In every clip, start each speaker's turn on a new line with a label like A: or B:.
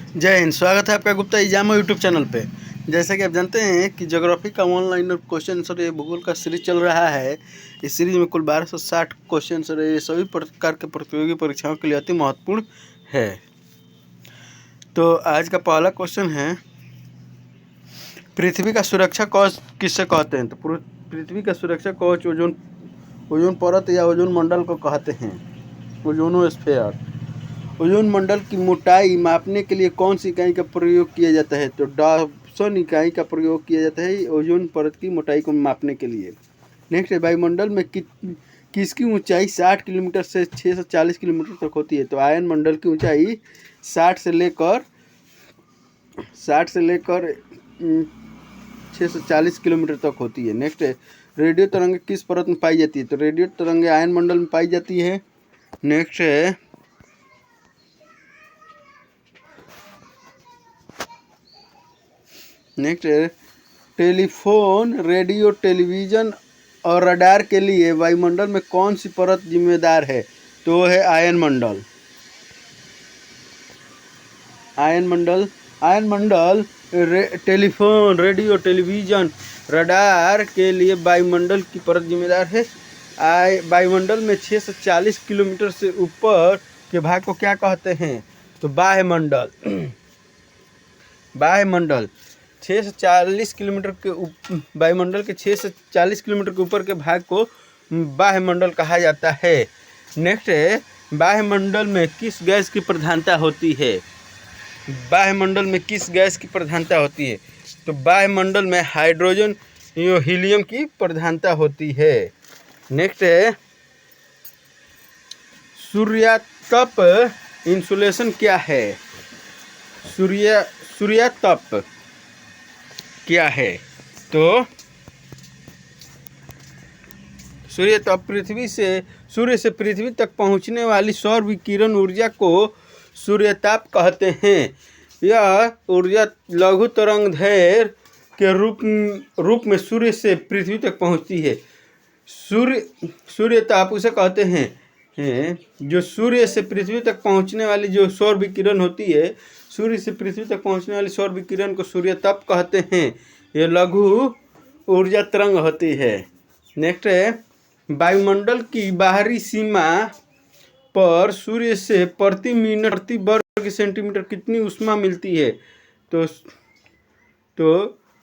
A: जय हिंद। स्वागत है आपका गुप्ता एग्जाम यूट्यूब चैनल पे। जैसा कि आप जानते हैं कि ज्योग्राफी का ऑनलाइन क्वेश्चन आंसर ये भूगोल का सीरीज चल रहा है। इस सीरीज में कुल 1260 क्वेश्चन आंसर ये सभी प्रकार के प्रतियोगी परीक्षाओं के लिए अति महत्वपूर्ण है। तो आज का पहला क्वेश्चन है, पृथ्वी का सुरक्षा कवच किससे कहते हैं? तो पृथ्वी का सुरक्षा कवच ओजोन परत या ओजोन मंडल को कहते हैं, ओजोनोस्फेयर। ओजोन मंडल की मोटाई मापने के लिए कौन सी इकाई का प्रयोग किया जाता है? तो डॉप्सन इकाई का प्रयोग किया जाता है ओजोन परत की मोटाई को मापने के लिए। नेक्स्ट है, वायुमंडल में किसकी ऊंचाई 60 किलोमीटर से 640 किलोमीटर तक होती है? तो आयन मंडल की ऊंचाई 60 से लेकर 640 किलोमीटर तक होती है। नेक्स्ट है, रेडियो तरंगे किस परत में पाई जाती है? तो रेडियो तरंगे आयन मंडल में पाई जाती है। नेक्स्ट है, टेलीफोन, रेडियो, टेलीविज़न और रडार के लिए वायुमंडल में कौन सी परत जिम्मेदार है? तो वो है आयन मंडल। टेलीफोन, रेडियो, टेलीविज़न, रडार के लिए वायुमंडल की परत जिम्मेदार है। वायुमंडल में 640 किलोमीटर से ऊपर के भाग को क्या कहते हैं? तो बाह्यमंडल। 640 किलोमीटर के वायुमंडल के 640 किलोमीटर के ऊपर के भाग को बाह्यमंडल कहा जाता है। नेक्स्ट है, बाह्यमंडल में किस गैस की प्रधानता होती है? बाह्यमंडल में किस गैस की प्रधानता होती है? तो बाह्यमंडल में हाइड्रोजन या हीलियम की प्रधानता होती है। नेक्स्ट है, सूर्यातप इंसुलेशन क्या है? सूर्यातप क्या है? तो सूर्यातप सूर्य से पृथ्वी तक पहुंचने वाली सौर विकिरण ऊर्जा को सूर्यताप कहते हैं। यह ऊर्जा लघु तरंगदैर्घ्य के रूप में सूर्य से पृथ्वी तक पहुंचती है। सूर्यताप उसे कहते हैं जो सूर्य से पृथ्वी तक पहुंचने वाली जो सौर विकिरण होती है, सूर्य से पृथ्वी तक पहुंचने वाली सौर विकिरण को सूर्यताप कहते हैं। ये लघु ऊर्जा तरंग होती है। नेक्स्ट है, वायुमंडल की बाहरी सीमा पर सूर्य से प्रति मिनट प्रति वर्ग सेंटीमीटर कितनी ऊष्मा मिलती है? तो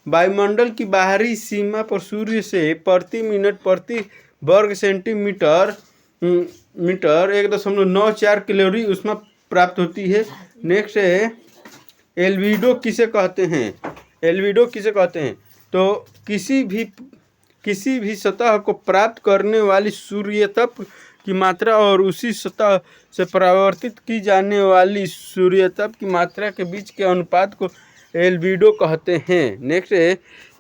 A: वायुमंडल की बाहरी सीमा पर सूर्य से प्रति मिनट प्रति वर्ग सेंटीमीटर 1.94 कैलोरी ऊष्मा प्राप्त होती है। नेक्स्ट है, एल्बिडो किसे कहते हैं? तो किसी भी सतह को प्राप्त करने वाली सूर्यताप की मात्रा और उसी सतह से परावर्तित की जाने वाली सूर्यताप की मात्रा के बीच के अनुपात को एल्बिडो कहते हैं। नेक्स्ट है,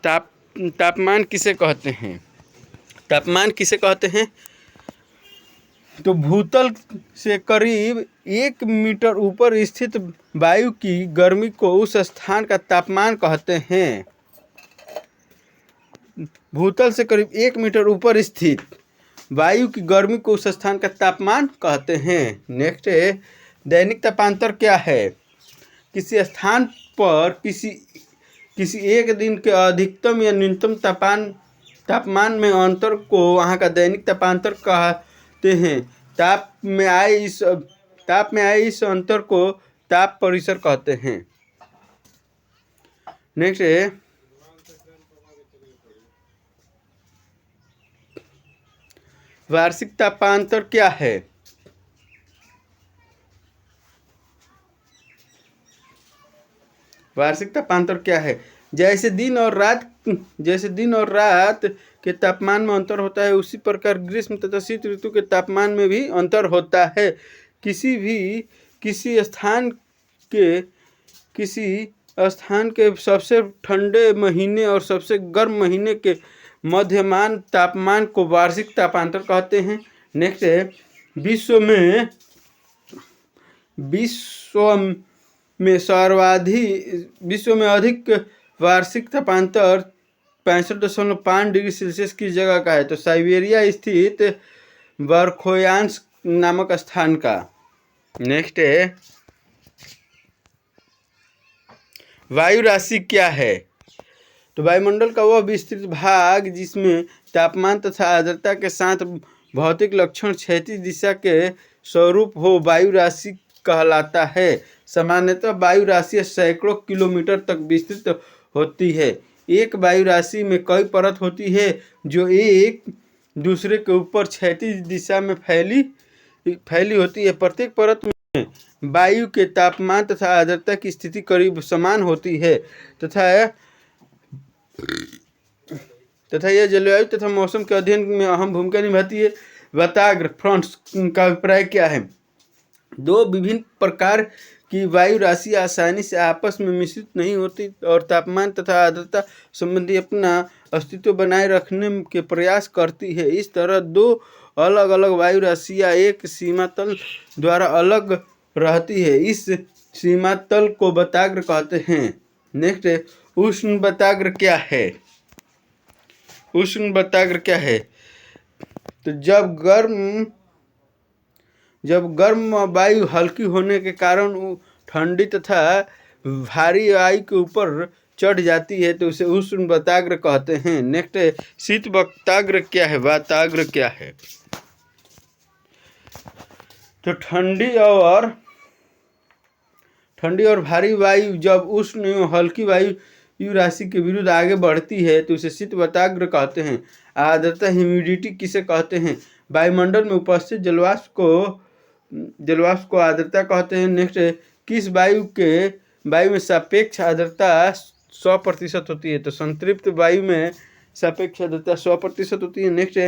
A: तापमान किसे कहते हैं? तो भूतल से करीब 1 मीटर ऊपर स्थित वायु की गर्मी को उस स्थान का तापमान कहते हैं। भूतल से करीब 1 मीटर ऊपर स्थित वायु की गर्मी को उस स्थान का तापमान कहते हैं। नेक्स्ट है, दैनिक तापांतर क्या है? किसी स्थान पर किसी एक दिन के अधिकतम या न्यूनतम तापमान में अंतर को वहाँ का दैनिक तापांतर कहते हैं। ताप में आए इस अंतर को ताप परिसर कहते हैं। नेक्स्ट है, वार्षिक तापांतर क्या है? जैसे दिन और रात के तापमान में अंतर होता है, उसी प्रकार ग्रीष्म तथा शीत ऋतु के तापमान में भी अंतर होता है। किसी स्थान के सबसे ठंडे महीने और सबसे गर्म महीने के मध्यमान तापमान को वार्षिक तापांतर कहते हैं। नेक्स्ट है, विश्व में अधिक वार्षिक तापांतर 65.5 डिग्री सेल्सियस की जगह का है? तो साइबेरिया स्थित बर्खोयांस्क नामक स्थान का। नेक्स्ट है, वायु राशि क्या है? तो वायुमंडल का वह विस्तृत भाग जिसमें तापमान तथा आर्द्रता के साथ भौतिक लक्षण क्षैतिज दिशा के स्वरूप हो, वायु राशि कहलाता है। सामान्यतः वायु राशि सैकड़ों किलोमीटर तक विस्तृत होती है। एक वायु राशि में कई परत होती है जो एक दूसरे के ऊपर क्षैतिज दिशा में फैली होती है। प्रत्येक परत में वायु के तापमान तथा आर्द्रता की स्थिति करीब समान होती है तथा यह जलवायु तथा मौसम के अध्ययन में अहम भूमिका निभाती है। वाताग्र फ्रंट्स का अभिप्राय क्या है? दो विभिन्न प्रकार की वायु राशि आसानी से आपस में मिश्रित नहीं होती और तापमान तथा आर्द्रता संबंधी अपना अस्तित्व बनाए रखने के प्रयास करती है। इस तरह दो अलग अलग वायु राशियाँ एक सीमा तल द्वारा अलग रहती है। इस सीमा तल को वाताग्र कहते हैं। नेक्स्ट, उष्ण वाताग्र क्या है? उष्ण वाताग्र क्या है? तो जब गर्म वायु हल्की होने के कारण ठंडी तथा भारी वायु के ऊपर चढ़ जाती है तो उसे उष्ण वाताग्र कहते हैं। नेक्स्ट, शीत वाताग्र क्या है? वाताग्र क्या है? तो ठंडी और भारी वायु जब उष्ण एवं हल्की वायु राशि के विरुद्ध आगे बढ़ती है तो उसे शीत वाताग्र कहते हैं। आर्द्रता ह्यूमिडिटी किसे कहते हैं? वायुमंडल में उपस्थित जलवाष्प को आर्द्रता कहते हैं। नेक्स्ट, किस वायु में सापेक्ष आर्द्रता 100% होती है? तो संतृप्त वायु में सापेक्ष आर्द्रता 100% होती है। नेक्स्ट,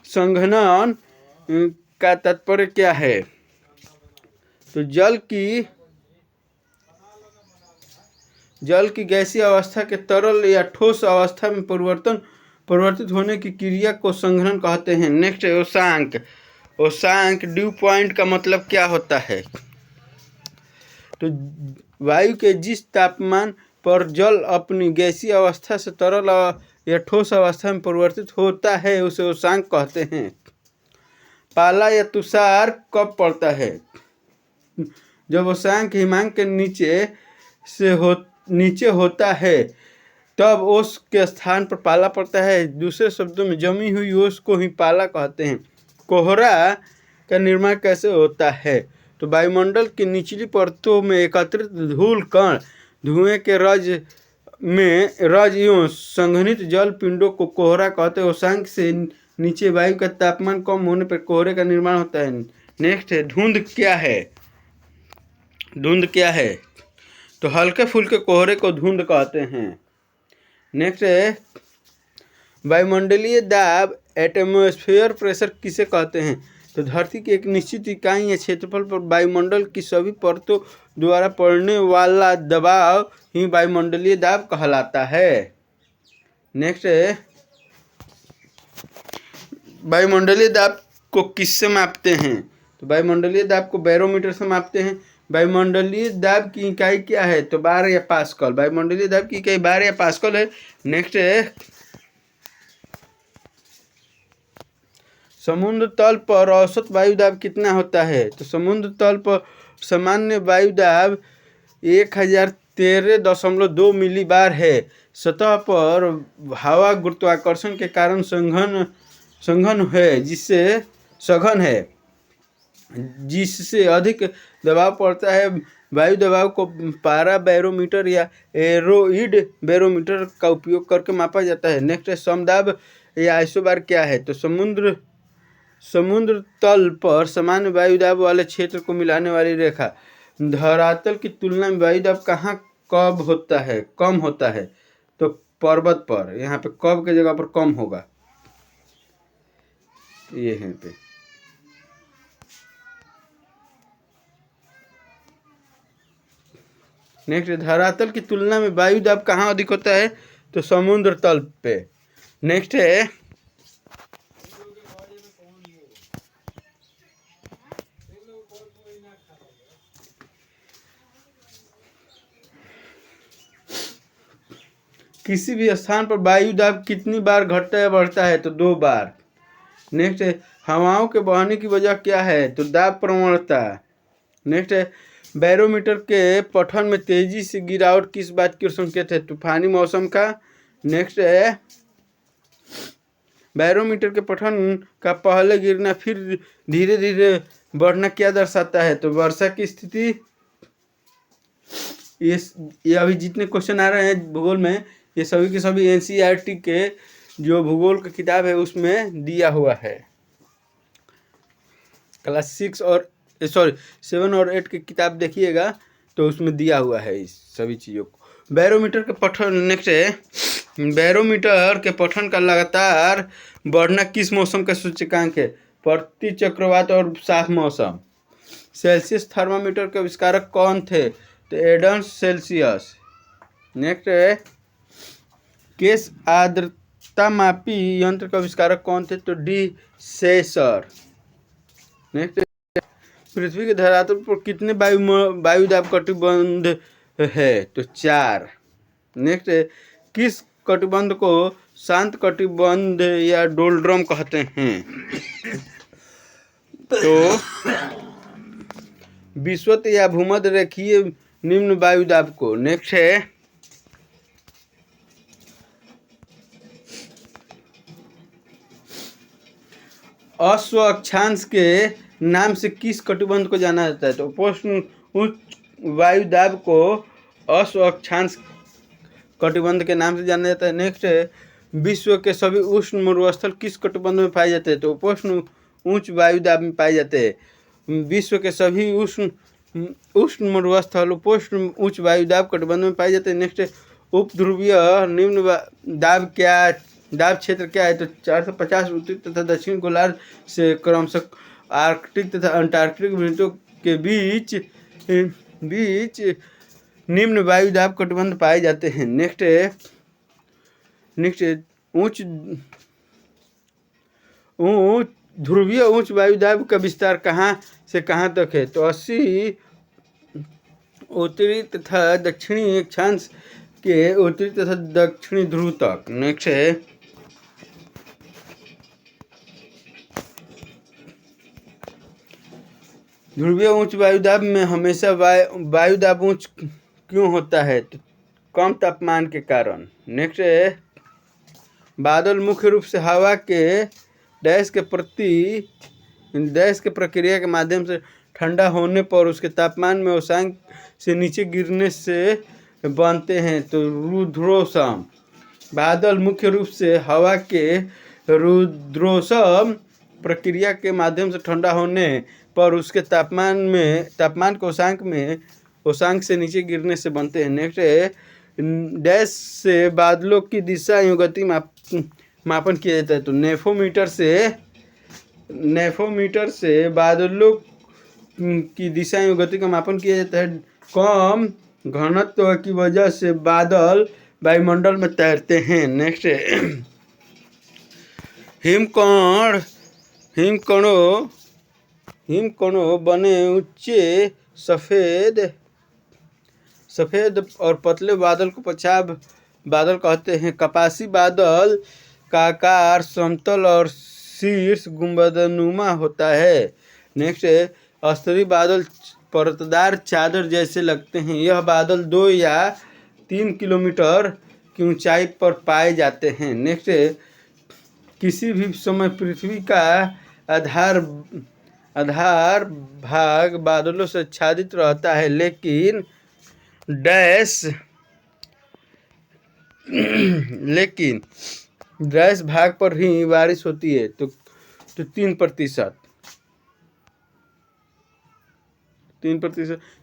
A: संघनन का तात्पर्य क्या है? तो जल की गैसीय अवस्था के तरल या ठोस अवस्था में परिवर्तित होने की क्रिया को संघनन कहते हैं। नेक्स्ट, ओसांक ड्यू पॉइंट का मतलब क्या होता है? तो वायु के जिस तापमान पर जल अपनी गैसीय अवस्था से तरल या ठोस अवस्था में परिवर्तित होता है उसे ओसांक कहते हैं। पाला या तुषार कब पड़ता है? जब ओसांक हिमांक के नीचे होता है तब ओस के स्थान पर पाला पड़ता है। दूसरे शब्दों में जमी हुई ओस को ही पाला कहते हैं। कोहरा का निर्माण कैसे होता है? तो वायुमंडल की निचली परतों में एकत्रित धूल कण धुएं के रज एवं संघनित जल पिंडों को कोहरा कहते हैं। ओसांक से नीचे वायु का तापमान कम होने पर कोहरे का निर्माण होता है। नेक्स्ट है, धुंध क्या है? तो हल्के फुल्के कोहरे को धुंध कहते हैं। नेक्स्ट है, वायुमंडलीय दाब एटमॉस्फेयर प्रेशर किसे कहते हैं? तो धरती की एक निश्चित इकाई या क्षेत्रफल पर वायुमंडल की सभी परतों द्वारा पड़ने वाला दबाव ही वायुमंडलीय दाब कहलाता है। नेक्स्ट है, वायुमंडलीय दाब को किससे मापते हैं? तो वायुमंडलीय दाब को बैरोमीटर से मापते हैं। वायुमंडलीय दाब की इकाई क्या है? तो बार या पास्कल। वायुमंडलीय दाब की इकाई बार या पास्कल है। नेक्स्ट है, समुद्र तल पर औसत वायु दाब कितना होता है? तो समुद्र तल पर सामान्य वायु दाब 1013.2 मिलीबार है। सतह पर हवा गुरुत्वाकर्षण के कारण सघन है जिससे अधिक दबाव पड़ता है। वायु दबाव को पारा बैरोमीटर या एरोइड बैरोमीटर का उपयोग करके मापा जाता है। नेक्स्ट है, समदाब या आइसोबार क्या है? तो समुद्र तल पर सामान्य वायु दाब वाले क्षेत्र को मिलाने वाली रेखा। धरातल की तुलना में वायु दाब कहाँ कम होता है? तो पर्वत पर। यहाँ पे कब के जगह पर कम होगा, ये है पे। नेक्स्ट, धरातल की तुलना में वायु दाब कहाँ अधिक होता है? तो समुद्र तल पे। नेक्स्ट है, किसी भी स्थान पर वायु दाब कितनी बार घटता है बढ़ता है? तो 2 बार। नेक्स्ट है, हवाओं के बहने की वजह क्या है? तो दाब प्रवणता। नेक्स्ट है, बैरोमीटर के पठन में तेजी से गिरावट किस बात की संकेत है? तूफानी मौसम का। नेक्स्ट है बैरोमीटर के पठन का पहले गिरना फिर धीरे धीरे बढ़ना क्या दर्शाता है? तो वर्षा की स्थिति। ये अभी जितने क्वेश्चन आ रहे हैं भूगोल में, ये सभी के सभी एनसीईआरटी के जो भूगोल की किताब है उसमें दिया हुआ है। क्लास 7 और 8 की किताब देखिएगा तो उसमें दिया हुआ है इस सभी चीज़ों को। बैरोमीटर के पठन। नेक्स्ट है बैरोमीटर के पठन का लगातार बढ़ना किस मौसम का सूचकांक है? प्रति चक्रवात और साफ मौसम। सेल्सियस थर्मामीटर के आविष्कारक कौन थे? तो एडम्स सेल्सियस। नेक्स्ट है केस आर्द्रता मापी यंत्र का आविष्कारक कौन थे? तो डी सेसर। नेक्स्ट पृथ्वी के धरातल पर कितने वायुदाब कटिबंध है? तो 4। नेक्स्ट किस कटिबंध को शांत कटिबंध या डोलड्रम कहते हैं? तो विषुवत या भूमध्य रेखीय निम्न वायुदाब को। नेक्स्ट है अश्व अक्षांश के नाम से किस कटिबंध को जाना जाता है? तो उपोष्ण उच्च वायुदाब को अश्व अक्षांश कटिबंध के नाम से जाना जाता है। नेक्स्ट है विश्व के सभी उष्ण मरुस्थल किस कटिबंध में पाए जाते हैं? तो उपोष्ण उच्च वायुदाब में पाए जाते हैं। विश्व के सभी उष्ण मरुस्थल उपोष्ण उच्च वायुदाब कटिबंध में पाए जाते हैं। नेक्स्ट है उपध्रुवीय निम्न दाब क्या दाब क्षेत्र क्या है? तो 450 उत्तरी तथा दक्षिण गोलार्ध से क्रमशः आर्कटिक तथा अंटार्कटिक वृत्तों के बीच निम्न वायुदाब कटिबंध पाए जाते हैं। नेक्स्ट उच्च ध्रुवीय उच्च वायुदाब का विस्तार कहाँ से कहाँ तक है? तो 80 उत्तरी तथा दक्षिणी अक्षांश के उत्तरी तथा दक्षिणी ध्रुव तक। नेक्स्ट है ध्रुवीय उच्च वायुदाब में हमेशा वायुदाब उच्च क्यों होता है? तो कम तापमान के कारण। नेक्स्ट है बादल मुख्य रूप से हवा के डैश के प्रक्रिया के माध्यम से ठंडा होने पर उसके तापमान में उष्मांक से नीचे गिरने से बनते हैं। तो रुद्रोष्म। बादल मुख्य रूप से हवा के रुद्रोष्म प्रक्रिया के माध्यम से ठंडा होने पर उसके तापमान के उष्मांक से नीचे गिरने से बनते हैं। नेक्स्ट है डैश से बादलों की दिशा एवं गति मापन किया जाता है। तो नेफोमीटर से बादलों की दिशा एवं गति का मापन किया जाता है। कम घनत्व की वजह से बादल वायुमंडल में तैरते हैं। नेक्स्ट हिमकणों बने ऊंचे सफेद और पतले बादल को पछाड़ बादल कहते हैं। कपासी बादल का आकार समतल और शीर्ष गुंबदनुमा होता है। नेक्स्ट स्तरीय बादल परतदार चादर जैसे लगते हैं। यह बादल 2 या 3 किलोमीटर की ऊंचाई पर पाए जाते हैं। नेक्स्ट किसी भी समय पृथ्वी का आधार भाग बादलों से आच्छादित रहता है, लेकिन डैश भाग पर ही बारिश होती है। तो 3%।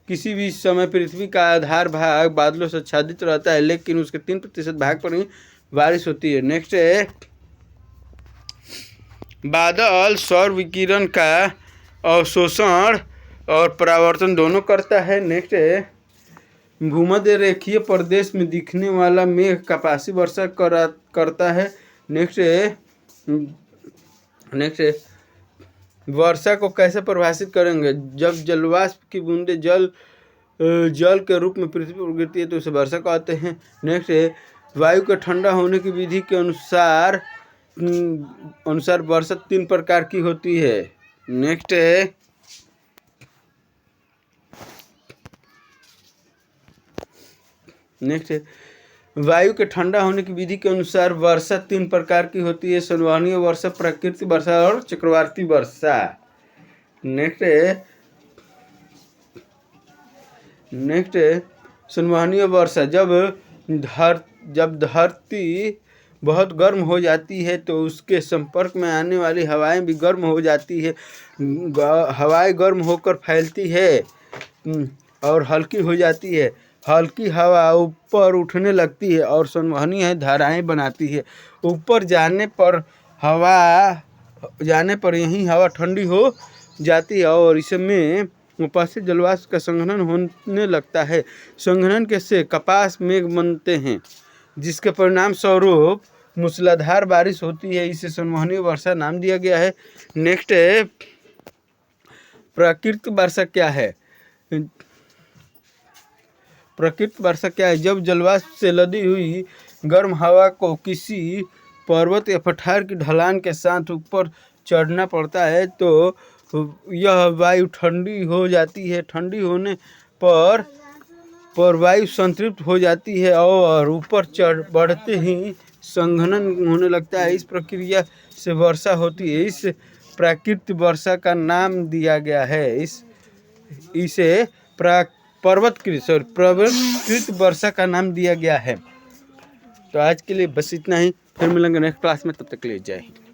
A: किसी भी समय पृथ्वी का आधार भाग बादलों से आच्छादित रहता है, लेकिन उसके 3% भाग पर ही बारिश होती है। नेक्स्ट है बादल सौर विकिरण का अवशोषण और परावर्तन दोनों करता है। नेक्स्ट है भूमध्य रेखीय प्रदेश में दिखने वाला मेघ कपासी वर्षा करता है। नेक्स्ट वर्षा को कैसे परिभाषित करेंगे? जब जलवाष्प की बूंदें जल के रूप में पृथ्वी पर गिरती है तो उसे वर्षा कहते हैं। नेक्स्ट वायु के ठंडा होने की विधि के अनुसार वर्षा 3 प्रकार की होती है। नेक्स्ट नेक्स्ट है, वायु के ठंडा होने की विधि के अनुसार वर्षा 3 प्रकार की होती है: संवहनीय वर्षा, प्राकृतिक वर्षा और चक्रवाती वर्षा। नेक्स्ट है संवहनीय वर्षा। जब धरती बहुत गर्म हो जाती है तो उसके संपर्क में आने वाली हवाएं भी गर्म हो जाती है। हवाएं गर्म होकर फैलती है और हल्की हो जाती है। हल्की हवा ऊपर उठने लगती है और संवहनीय धाराएं बनाती है। ऊपर जाने पर यही हवा ठंडी हो जाती है और इसमें उपस्थित जलवाष्प का संघनन होने लगता है। संघनन से कपास मेघ बनते हैं, जिसके परिणाम स्वरूप मूसलाधार बारिश होती है। इसे संवहनीय वर्षा नाम दिया गया है। नेक्स्ट है, प्राकृतिक वर्षा क्या है? प्राकृतिक वर्षा क्या है? जब जलवाष्प से लदी हुई गर्म हवा को किसी पर्वत या पठार की ढलान के साथ ऊपर चढ़ना पड़ता है तो यह वायु ठंडी हो जाती है। ठंडी होने पर वायु संतृप्त हो जाती है और ऊपर बढ़ते ही संघनन होने लगता है। इस प्रक्रिया से वर्षा होती है। इस प्राकृतिक वर्षा का नाम दिया गया है। इसे प्राकृतिक वर्षा का नाम दिया गया है। तो आज के लिए बस इतना ही, फिर मिलेंगे नेक्स्ट क्लास में, तब तक के लिए जय हिंद।